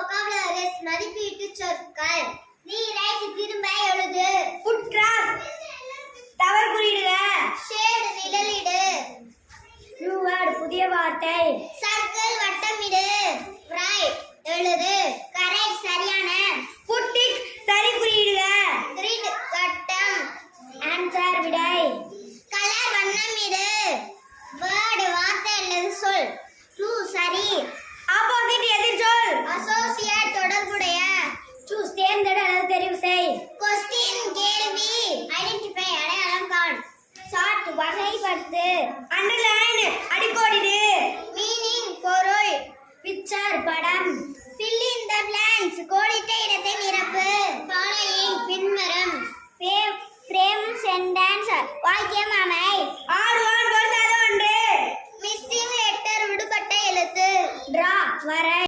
vocabularies மதிப்பீட்டு சொற்கள். rewrite திரும்ப எழுது. put cross தவறு குறியிடுக. shade நிழலிடு. new word புதிய வார்த்தை. circle வட்டமிடு. write எழுது. correct சரியான. put tick சரி குறியிடுக. grid வட்டம். answer விடை. color வண்ணமிடு. word வார்த்தை அல்லது சொல். true சரி. opposite எதிர் சொல். associate தொடர்புடைய. choose தேர்ந்தெடு அல்லது தெரிவு செய். question கேள்வி. identify அடையாளம் காண். sort வகைப்படுத்து. underline அடிக்கோடிடு. meaning பொருள். picture படம். fill in the blanks கோடிட்ட இடத்தை நிரப்பு. following பின்வரும். frame sentence வாக்கியம் அமை.